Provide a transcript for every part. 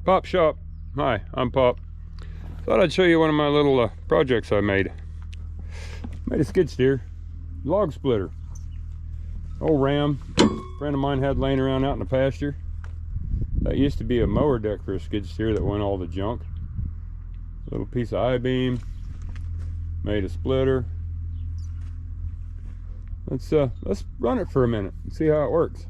Pop Shop. Hi, I'm Pop. Thought I'd show you one of my little projects I made. Made a skid steer, log splitter. Old ram, a friend of mine had laying around out in the pasture. That used to be a mower deck for a skid steer that went all the junk. Little piece of I-beam, made a splitter. Let's run it for a minute and see how it works.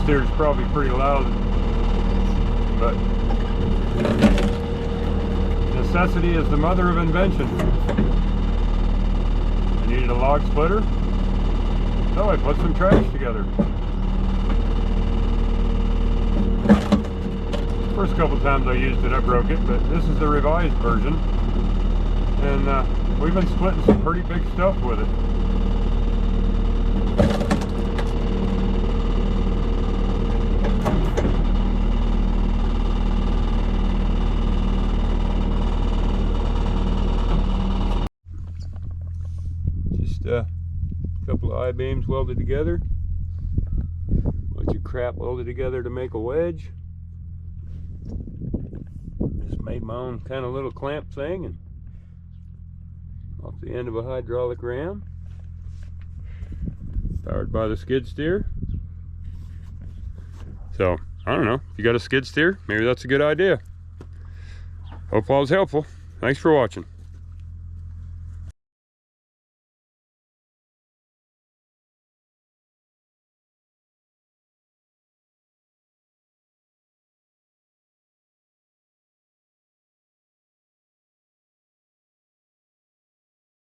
Steer's probably pretty loud, but necessity is the mother of invention. I needed a log splitter, so I put some trash together. First couple times I used it, I broke it, but this is the revised version, and we've been splitting some pretty big stuff with it. Just a couple of I-beams welded together, bunch of crap welded together to make a wedge. Just made my own kind of little clamp thing and off the end of a hydraulic ram, powered by the skid steer. So I don't know, if you got a skid steer, maybe that's a good idea. Hope all was helpful. Thanks for watching.